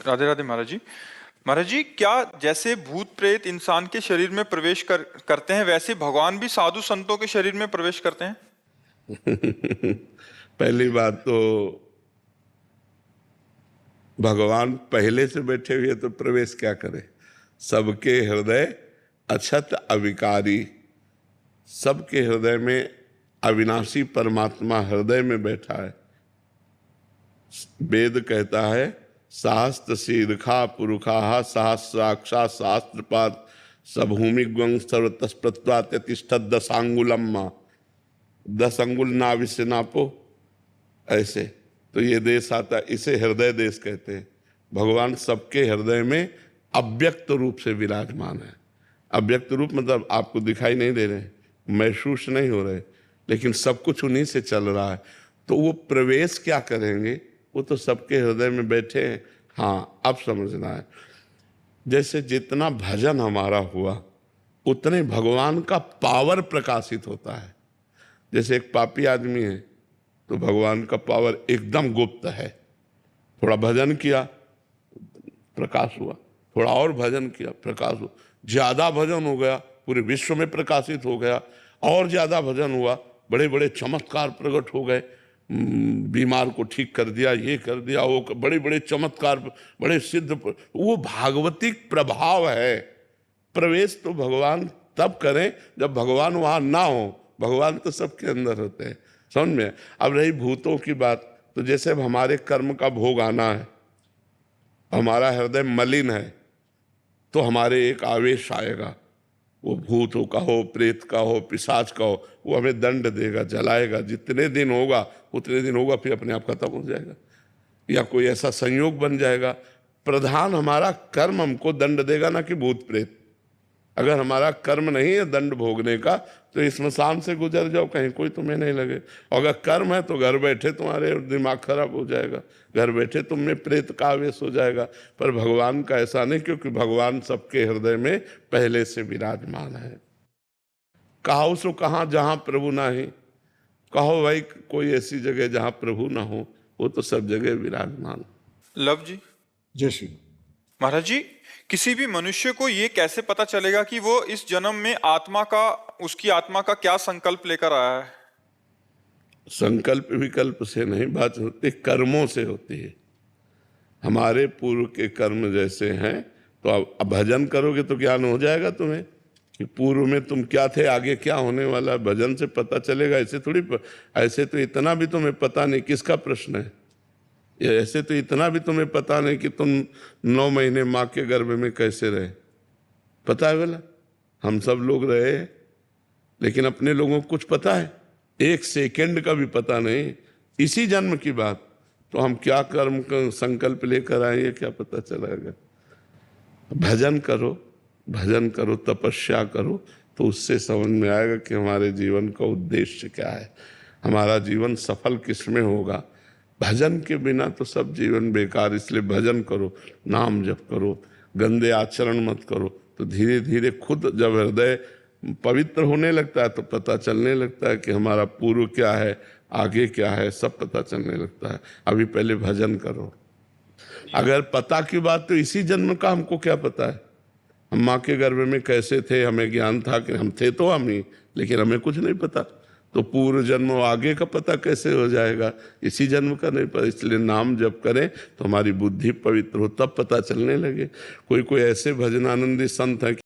राधे राधे महाराज जी। महाराज जी, क्या जैसे भूत प्रेत इंसान के शरीर में प्रवेश करते हैं, वैसे भगवान भी साधु संतों के शरीर में प्रवेश करते हैं? पहली बात तो भगवान पहले से बैठे हुए तो प्रवेश क्या करे। सबके हृदय अछत अविकारी, सबके हृदय में अविनाशी परमात्मा हृदय में बैठा है। वेद कहता है सहस्त्र शीर्षा पुरुषा सहस्राक्षा शास्त्रपात सभूमि ग्वं सर्वतस्प्रत्वात्यतिष्ठत 10 अंगुलम, 10 अंगुल नाभि से नापो ऐसे। तो ये देश आता, इसे हृदय देश कहते हैं। भगवान सबके हृदय में अव्यक्त रूप से विराजमान है। अव्यक्त रूप मतलब आपको दिखाई नहीं दे रहे, महसूस नहीं हो रहे, लेकिन सब कुछ उन्हीं से चल रहा है। तो वो प्रवेश क्या करेंगे, वो तो सबके हृदय में बैठे हैं। हाँ, अब समझना है, जैसे जितना भजन हमारा हुआ उतने भगवान का पावर प्रकाशित होता है। जैसे एक पापी आदमी है तो भगवान का पावर एकदम गुप्त है। थोड़ा भजन किया प्रकाश हुआ, थोड़ा और भजन किया प्रकाश हुआ, ज्यादा भजन हो गया पूरे विश्व में प्रकाशित हो गया, और ज्यादा भजन हुआ बड़े बड़े चमत्कार प्रकट हो गए, बीमार को ठीक कर दिया, ये कर दिया, वो बड़े बड़े चमत्कार, बड़े सिद्ध। वो भागवतिक प्रभाव है। प्रवेश तो भगवान तब करें जब भगवान वहां ना हो। भगवान तो सबके अंदर होते हैं, समझ में। अब रही भूतों की बात, तो जैसे अब हमारे कर्म का भोग आना है, हमारा हृदय मलिन है, तो हमारे एक आवेश आएगा, वो भूतों का हो, प्रेत का हो, पिशाच का हो, वो हमें दंड देगा, जलाएगा। जितने दिन होगा उतने दिन होगा, फिर अपने आप खत्म हो जाएगा, या कोई ऐसा संयोग बन जाएगा। प्रधान हमारा कर्म हमको दंड देगा, ना कि भूत प्रेत। अगर हमारा कर्म नहीं है दंड भोगने का, तो स्मशान से गुजर जाओ कहीं, कोई तुम्हें नहीं लगे। और अगर कर्म है तो घर बैठे तुम्हारे दिमाग खराब हो जाएगा, घर बैठे तुम में प्रेत का आवेश हो जाएगा। पर भगवान का ऐसा नहीं, क्योंकि भगवान सबके हृदय में पहले से विराजमान है। कहो सो कहाँ जहाँ प्रभु ना ही, कहो भाई कोई ऐसी जगह जहाँ प्रभु ना हो, वो तो सब जगह विराजमान। लव जी। जय श्री महाराज जी, किसी भी मनुष्य को ये कैसे पता चलेगा कि वो इस जन्म में उसकी आत्मा का क्या संकल्प लेकर आया है? संकल्प विकल्प से नहीं बात होती, कर्मों से होती है। हमारे पूर्व के कर्म जैसे हैं, तो अब भजन करोगे तो ज्ञान हो जाएगा तुम्हें कि पूर्व में तुम क्या थे, आगे क्या होने वाला है। भजन से पता चलेगा, ऐसे थोड़ी। ऐसे तो इतना भी तुम्हें पता नहीं, किसका प्रश्न है। ऐसे तो इतना भी तुम्हें पता नहीं कि तुम 9 महीने माँ के गर्भ में कैसे रहे, पता है बोला। हम सब लोग रहे, लेकिन अपने लोगों को कुछ पता है, 1 सेकंड का भी पता नहीं। इसी जन्म की बात, तो हम क्या कर्म का संकल्प लेकर आए, ये क्या पता चलेगा। भजन करो, भजन करो, तपस्या करो, तो उससे समझ में आएगा कि हमारे जीवन का उद्देश्य क्या है, हमारा जीवन सफल किस में होगा। भजन के बिना तो सब जीवन बेकार। इसलिए भजन करो, नाम जप करो, गंदे आचरण मत करो, तो धीरे धीरे खुद जब हृदय पवित्र होने लगता है तो पता चलने लगता है कि हमारा पूर्व क्या है, आगे क्या है, सब पता चलने लगता है। अभी पहले भजन करो। अगर पता की बात, तो इसी जन्म का हमको क्या पता है। हम माँ के गर्भ में कैसे थे, हमें ज्ञान था कि हम थे तो हम ही, लेकिन हमें कुछ नहीं पता। तो पूर्व जन्म आगे का पता कैसे हो जाएगा, इसी जन्म का नहीं पता। इसलिए नाम जप करें तो हमारी बुद्धि पवित्र हो, तब पता चलने लगे। कोई ऐसे भजनानंदी संत हैं